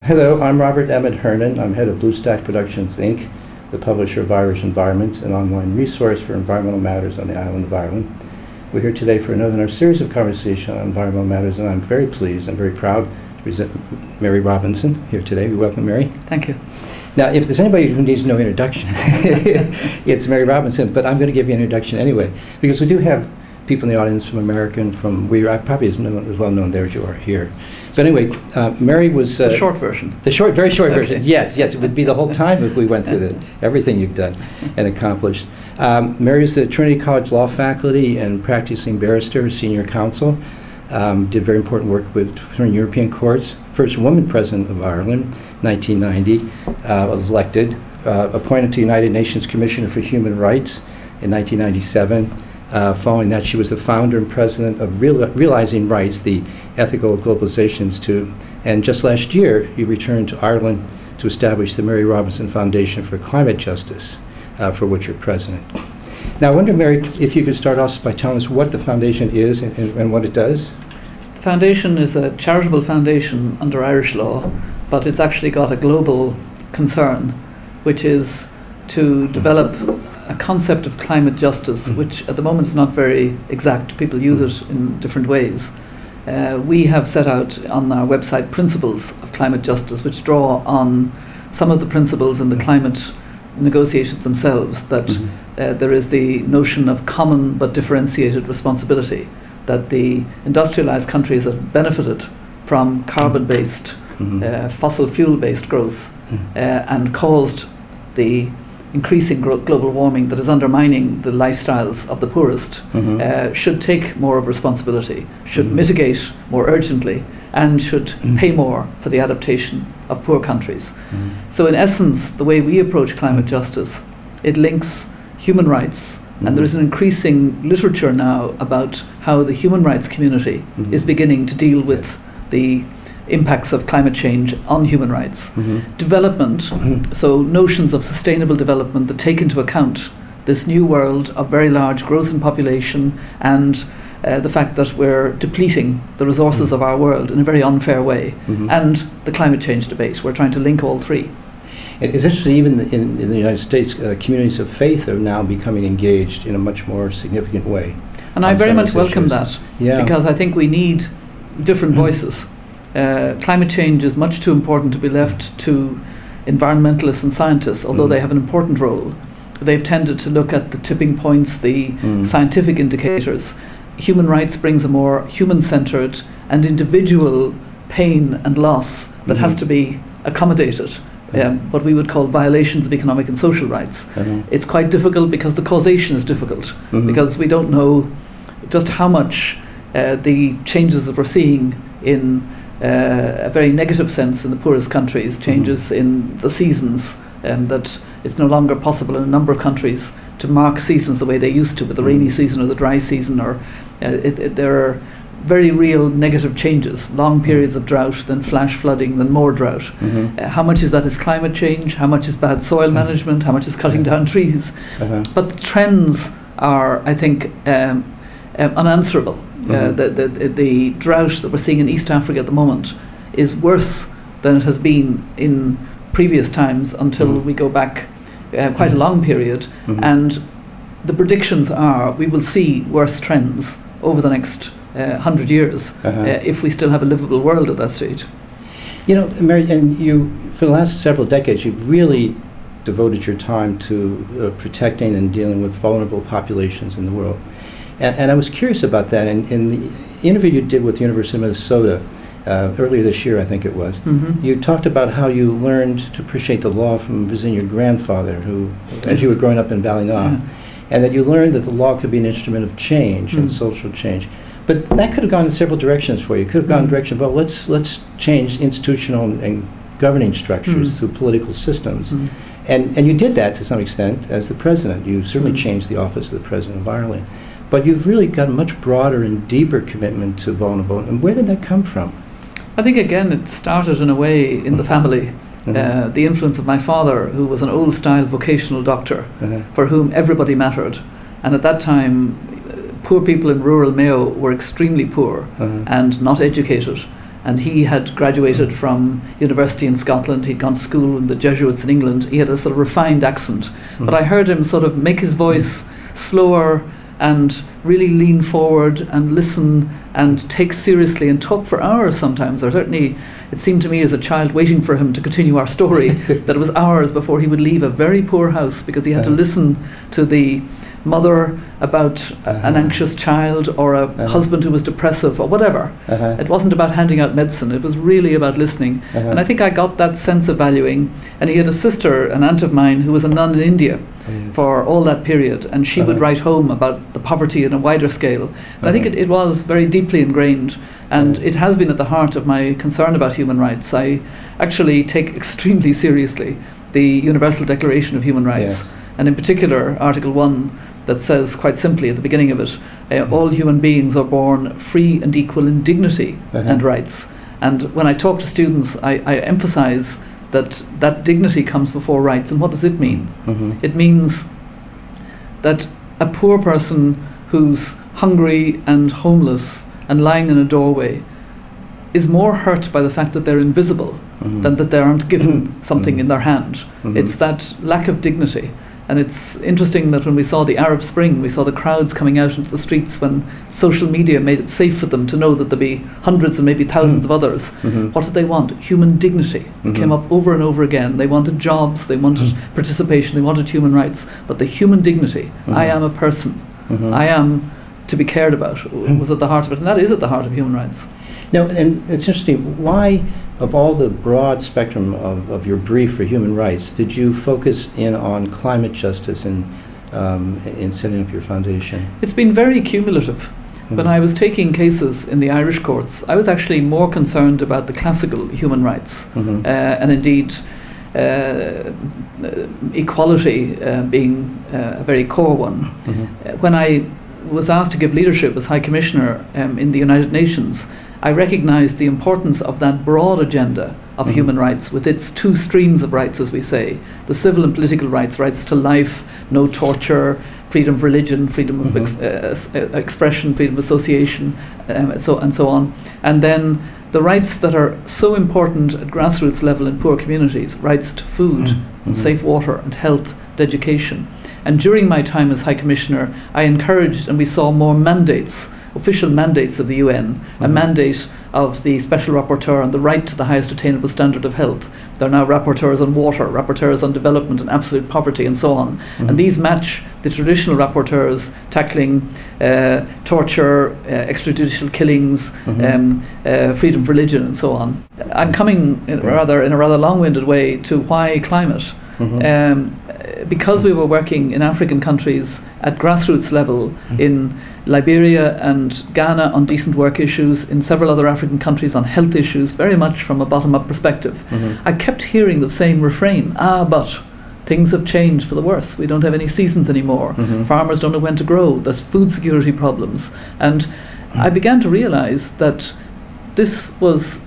Hello, I'm Robert Emmett Hernan. I'm head of BlueStack Productions, Inc., the publisher of Irish Environment, an online resource for environmental matters on the island of Ireland. We're here today for another in our series of conversation on environmental matters, and I'm very pleased, I'm very proud to present Mary Robinson here today. We welcome Mary. Thank you. Now, if there's anybody who needs no introduction, it's Mary Robinson, but I'm going to give you an introduction anyway, because we do have people in the audience from America and from where you're probably as well known there as you are here. But anyway, Mary was... the short version. The very short Okay. version. Yes, it would be the whole time if we went through everything you've done and accomplished. Mary is the Trinity College Law Faculty and practicing barrister, senior counsel. Did very important work with European courts. First woman president of Ireland, 1990. Was elected, appointed to the United Nations Commissioner for Human Rights in 1997. Following that, she was the founder and president of Realizing Rights, the Ethical Globalization Institute. And just last year, you returned to Ireland to establish the Mary Robinson Foundation for Climate Justice, for which you're president. Now, I wonder, Mary, if you could start off by telling us what the foundation is and what it does. The foundation is a charitable foundation under Irish law, but it's actually got a global concern, which is to develop a concept of climate justice, which at the moment is not very exact. People use it in different ways. We have set out on our website principles of climate justice, which draw on some of the principles in the climate negotiations themselves, that there is the notion of common but differentiated responsibility, that the industrialized countries have benefited from carbon-based, fossil fuel-based growth and caused the increasing global warming that is undermining the lifestyles of the poorest, should take more of responsibility, should mitigate more urgently, and should pay more for the adaptation of poor countries. So in essence, the way we approach climate justice, it links human rights, and there is an increasing literature now about how the human rights community is beginning to deal with the impacts of climate change on human rights. Development, so notions of sustainable development that take into account this new world of very large growth in population and the fact that we're depleting the resources of our world in a very unfair way, and the climate change debate. We're trying to link all three. It's interesting, even in the United States, communities of faith are now becoming engaged in a much more significant way. And I very much welcome that, because I think we need different voices. Climate change is much too important to be left to environmentalists and scientists, although they have an important role. They've tended to look at the tipping points, the scientific indicators. Human rights brings a more human-centered and individual pain and loss that has to be accommodated, what we would call violations of economic and social rights. It's quite difficult because the causation is difficult, because we don't know just how much the changes that we're seeing in a very negative sense in the poorest countries, changes in the seasons, that it's no longer possible in a number of countries to mark seasons the way they used to, with the rainy season or the dry season, or there are very real negative changes, long periods of drought, then flash flooding, then more drought. How much is that is climate change, how much is bad soil management, how much is cutting down trees? But the trends are, I think, unanswerable. The drought that we're seeing in East Africa at the moment is worse than it has been in previous times until we go back quite a long period, and the predictions are we will see worse trends over the next 100 years if we still have a livable world at that stage. You know, Mary, and you, for the last several decades, you've really devoted your time to protecting and dealing with vulnerable populations in the world. And I was curious about that. In the interview you did with the University of Minnesota earlier this year, I think it was, you talked about how you learned to appreciate the law from visiting your grandfather, who, as you were growing up in Ballina, and that you learned that the law could be an instrument of change and social change. But that could have gone in several directions for you. It could have gone in the direction of, well, let's change institutional and governing structures through political systems. And you did that to some extent as the president. You certainly changed the office of the president of Ireland. But you've really got a much broader and deeper commitment to vulnerable. And where did that come from? I think, again, it started in a way in the family. The influence of my father, who was an old-style vocational doctor, for whom everybody mattered. And at that time, poor people in rural Mayo were extremely poor and not educated. and he had graduated from university in Scotland. He'd gone to school with the Jesuits in England. He had a sort of refined accent, but I heard him sort of make his voice slower and really lean forward and listen and take seriously and talk for hours sometimes. Or certainly it seemed to me as a child waiting for him to continue our story that it was hours before he would leave a very poor house because he had to listen to the mother about an anxious child or a husband who was depressive or whatever. It wasn't about handing out medicine, it was really about listening. And I think I got that sense of valuing. And he had a sister, an aunt of mine, who was a nun in India for all that period, and she would write home about the poverty on a wider scale. And I think it was very deeply ingrained, and it has been at the heart of my concern about human rights. I actually take extremely seriously the Universal Declaration of Human Rights, and in particular Article 1, that says quite simply at the beginning of it, all human beings are born free and equal in dignity and rights. And when I talk to students, I emphasize that dignity comes before rights. And what does it mean? It means that a poor person who's hungry and homeless and lying in a doorway is more hurt by the fact that they're invisible than that they aren't given something in their hand. It's that lack of dignity. And it's interesting that when we saw the Arab Spring, we saw the crowds coming out into the streets when social media made it safe for them to know that there'd be hundreds and maybe thousands of others. What did they want? Human dignity. It came up over and over again. They wanted jobs, they wanted participation, they wanted human rights. But the human dignity, I am a person, I am to be cared about, was at the heart of it. And that is at the heart of human rights. Now, and it's interesting, why, of all the broad spectrum of your brief for human rights, did you focus in on climate justice in setting up your foundation? It's been very cumulative. When I was taking cases in the Irish courts, I was actually more concerned about the classical human rights, and indeed equality being a very core one. When I was asked to give leadership as High Commissioner in the United Nations, I recognised the importance of that broad agenda of human rights with its two streams of rights, as we say, the civil and political rights, rights to life, no torture, freedom of religion, freedom of expression, freedom of association, and so on. And then the rights that are so important at grassroots level in poor communities, rights to food, and safe water and health and education. And during my time as High Commissioner, I encouraged, and we saw more mandates, official mandates of the UN, a mandate of the Special Rapporteur on the right to the highest attainable standard of health. There are now rapporteurs on water, rapporteurs on development and absolute poverty and so on. And these match the traditional rapporteurs tackling torture, extrajudicial killings, freedom of religion and so on. I'm coming in a rather long-winded way to why climate. Because we were working in African countries at grassroots level, in Liberia and Ghana on decent work issues, in several other African countries on health issues, very much from a bottom-up perspective, I kept hearing the same refrain, but things have changed for the worse. We don't have any seasons anymore. Farmers don't know when to grow. There's food security problems. And I began to realize that this was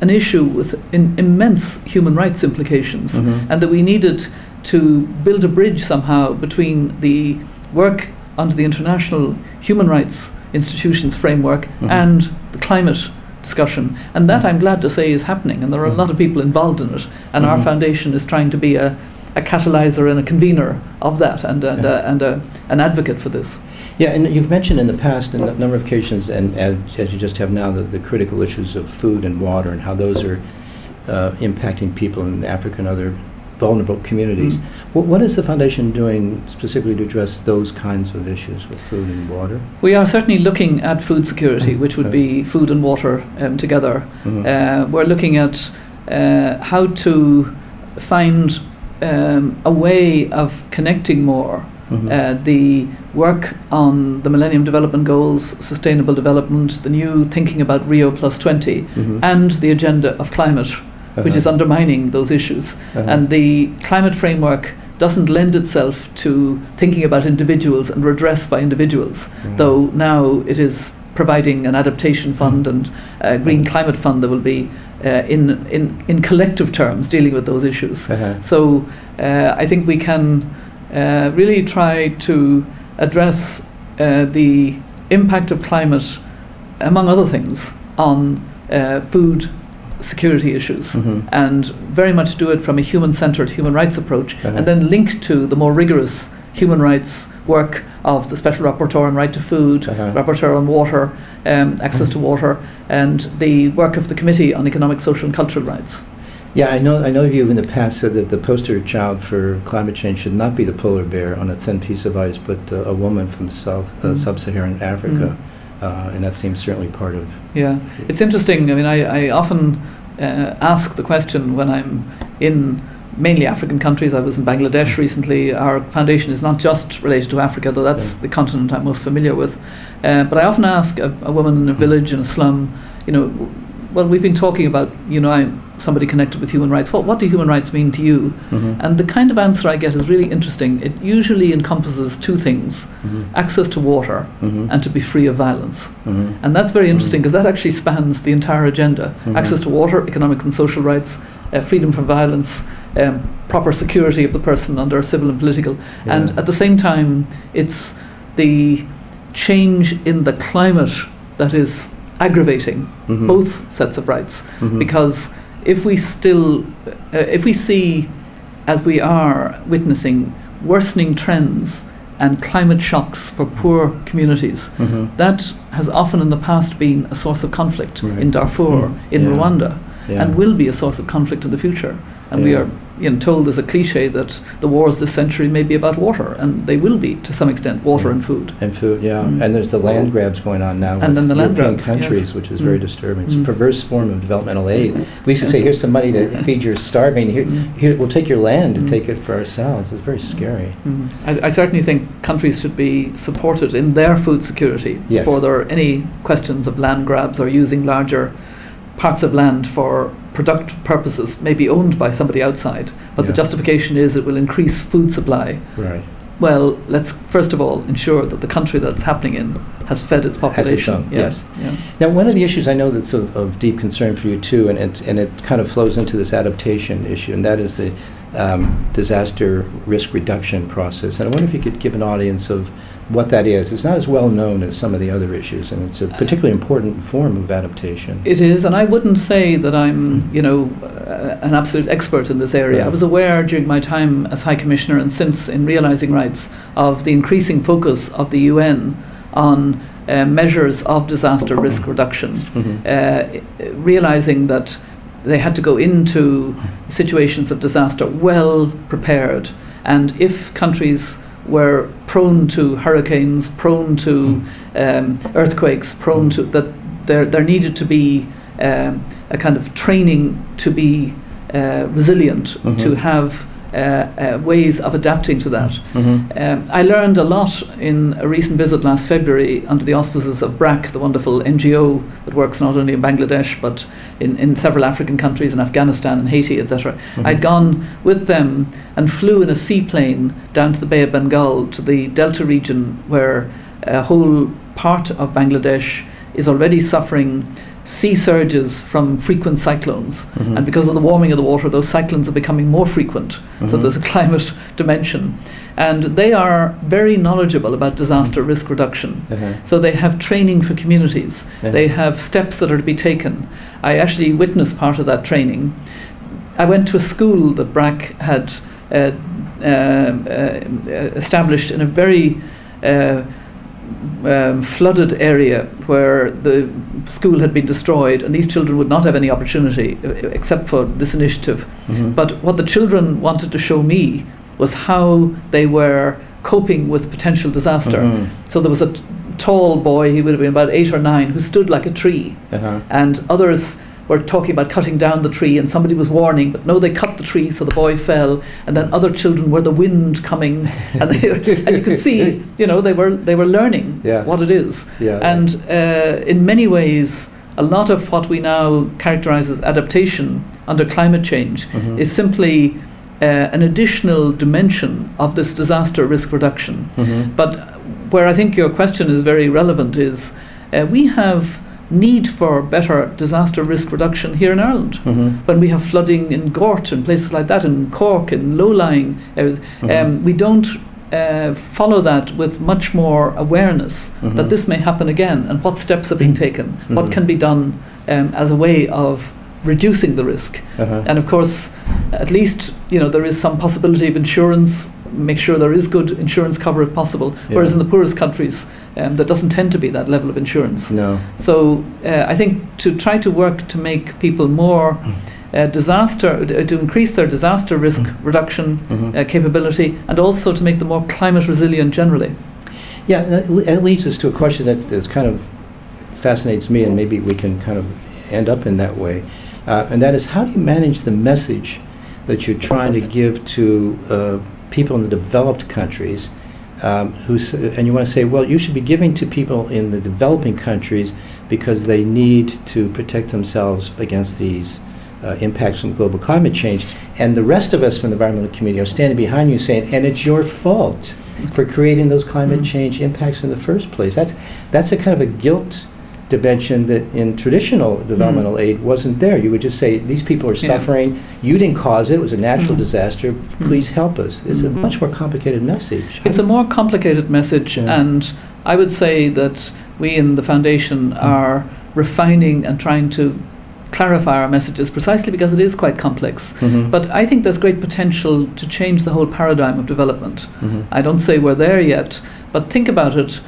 an issue with immense human rights implications, and that we needed to build a bridge somehow between the work under the international human rights institutions framework and the climate discussion. And that, I'm glad to say, is happening, and there are a lot of people involved in it, and our foundation is trying to be a catalyzer and a convener of that, and an advocate for this. Yeah, and you've mentioned in the past, in a number of occasions, and as you just have now, the critical issues of food and water and how those are impacting people in Africa and other vulnerable communities. What is the foundation doing specifically to address those kinds of issues with food and water? We are certainly looking at food security, which would be food and water together. We're looking at how to find a way of connecting more the work on the Millennium Development Goals, sustainable development, the new thinking about Rio +20, and the agenda of climate, which is undermining those issues. And the climate framework doesn't lend itself to thinking about individuals and redress by individuals, though now it is providing an adaptation fund and a green climate fund that will be in collective terms dealing with those issues. So I think we can really try to address the impact of climate, among other things, on food security issues, and very much do it from a human-centered human rights approach, and then link to the more rigorous human rights work of the Special Rapporteur on Right to Food, Rapporteur on Water, access to water, and the work of the Committee on Economic, Social and Cultural Rights. Yeah, I know you in the past said that the poster child for climate change should not be the polar bear on a thin piece of ice, but a woman from sub-Saharan Africa, and that seems certainly part of... Yeah, it's interesting. I mean, I often ask the question when I'm in mainly African countries. I was in Bangladesh recently. Our foundation is not just related to Africa, though that's the continent I'm most familiar with. But I often ask a woman in a village, in a slum, well, we've been talking about, I'm somebody connected with human rights. What do human rights mean to you? And the kind of answer I get is really interesting. It usually encompasses two things: access to water and to be free of violence. And that's very interesting because that actually spans the entire agenda. Access to water, economic and social rights, freedom from violence, proper security of the person under civil and political. And at the same time, it's the change in the climate that is aggravating both sets of rights, because if we see, as we are witnessing, worsening trends and climate shocks for poor communities, that has often in the past been a source of conflict in Darfur, in Rwanda, and will be a source of conflict in the future. And we are told as a cliche that the wars this century may be about water, and they will be to some extent, water and food. And food, and there's the land grabs going on now and with then the European countries, which is very disturbing. It's a perverse form of developmental aid. We used to say, here's some money to feed your starving, here we'll take your land and take it for ourselves. It's very scary. I certainly think countries should be supported in their food security before there are any questions of land grabs or using larger parts of land for productive purposes, may be owned by somebody outside, but the justification is it will increase food supply. Right. Well, let's first of all ensure that the country that's happening in has fed its population. Yes. Now, one of the issues I know that's of deep concern for you too, and it kind of flows into this adaptation issue, and that is the disaster risk reduction process. And I wonder if you could give an audience of what that is. It's not as well known as some of the other issues, and it's a particularly important form of adaptation. It is, and I wouldn't say that I'm, an absolute expert in this area. I was aware during my time as High Commissioner and since in Realising Rights of the increasing focus of the UN on measures of disaster risk reduction, realising that they had to go into situations of disaster well prepared, and if countries were prone to hurricanes, prone to earthquakes, prone to that, there needed to be a kind of training to be resilient, to have ways of adapting to that. I learned a lot in a recent visit last February under the auspices of BRAC, the wonderful NGO that works not only in Bangladesh but in several African countries, in Afghanistan and Haiti, etc. I'd gone with them and flew in a seaplane down to the Bay of Bengal, to the Delta region, where a whole part of Bangladesh is already suffering sea surges from frequent cyclones, and because of the warming of the water, those cyclones are becoming more frequent, so there's a climate dimension. And they are very knowledgeable about disaster risk reduction. So they have training for communities, they have steps that are to be taken. I actually witnessed part of that training. I went to a school that BRAC had established in a very flooded area where the school had been destroyed, and these children would not have any opportunity except for this initiative. But what the children wanted to show me was how they were coping with potential disaster. So there was a tall boy, he would have been about 8 or 9, who stood like a tree, and others were talking about cutting down the tree, and somebody was warning, but no, they cut the tree, so the boy fell, and then other children were the wind coming, and, and you could see, they were learning what it is. And in many ways, a lot of what we now characterize as adaptation under climate change is simply an additional dimension of this disaster risk reduction. But where I think your question is very relevant is we have need for better disaster risk reduction here in Ireland. When we have flooding in Gort and places like that, in Cork, in low-lying areas, we don't follow that with much more awareness that this may happen again, and what steps are being taken, what can be done as a way of reducing the risk. And of course, at least there is some possibility of insurance. Make sure there is good insurance cover if possible. Whereas in the poorest countries, there doesn't tend to be that level of insurance. No. So I think to try to work to make people more to increase their disaster risk reduction capability, and also to make them more climate resilient generally. Yeah, it leads us to a question that kind of fascinates me, and maybe we can kind of end up in that way. And that is, how do you manage the message that you're trying to give to people in the developed countries, and you want to say, well, you should be giving to people in the developing countries because they need to protect themselves against these impacts from global climate change, and the rest of us from the environmental community are standing behind you saying, and it's your fault for creating those climate change impacts in the first place. That's a kind of a guilt dimension that in traditional developmental aid wasn't there. You would just say, these people are suffering, you didn't cause it, it was a natural disaster, please help us. It's a much more complicated message. It's a more complicated message, and I would say that we in the Foundation are refining and trying to clarify our messages precisely because it is quite complex. But I think there's great potential to change the whole paradigm of development. I don't say we're there yet, but think about it.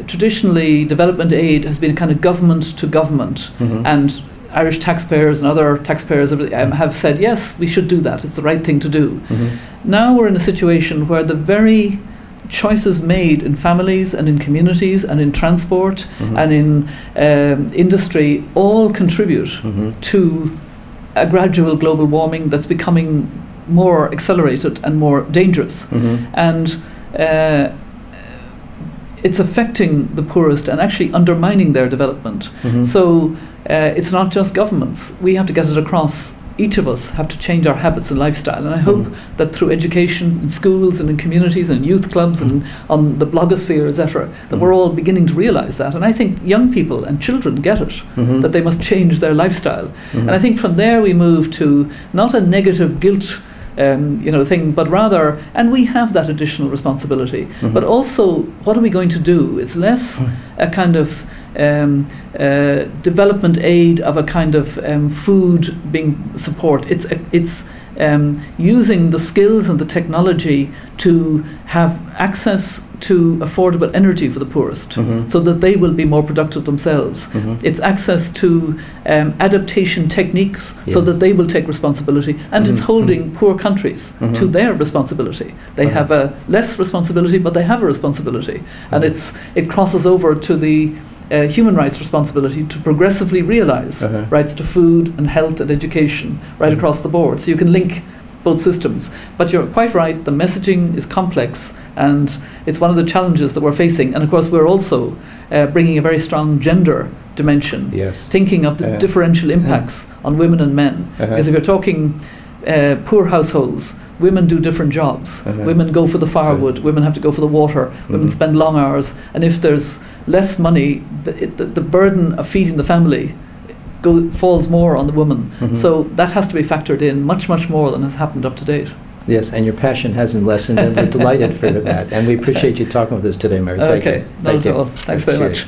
Traditionally, development aid has been kind of government to government, and Irish taxpayers and other taxpayers have said, yes, we should do that, it's the right thing to do. Now we're in a situation where the very choices made in families and in communities and in transport and in industry all contribute to a gradual global warming that's becoming more accelerated and more dangerous. And it's affecting the poorest and actually undermining their development. So it's not just governments. We have to get it across. Each of us have to change our habits and lifestyle. And I hope that through education in schools and in communities and youth clubs and on the blogosphere, etc., that we're all beginning to realize that. And I think young people and children get it, that they must change their lifestyle. And I think from there we move to not a negative guilt thing, but rather, and we have that additional responsibility, but also, what are we going to do? It's less a kind of development aid of a kind of food being support. It's using the skills and the technology to have access to affordable energy for the poorest, so that they will be more productive themselves. It's access to adaptation techniques, so that they will take responsibility, and it's holding poor countries to their responsibility. They have a less responsibility, but they have a responsibility, and it crosses over to the human rights responsibility to progressively realize rights to food and health and education right across the board. So you can link both systems. But you're quite right, the messaging is complex, and it's one of the challenges that we're facing. And of course we're also bringing a very strong gender dimension, thinking of the differential impacts on women and men. Because if you're talking poor households, women do different jobs. Women go for the firewood, women have to go for the water, women spend long hours, and if there's less money, the burden of feeding the family falls more on the woman. So that has to be factored in much more than has happened up to date. Yes, and your passion hasn't lessened, and we're delighted for that. And we appreciate you talking with us today, Mary. Thank you. Not at all. Thanks very much.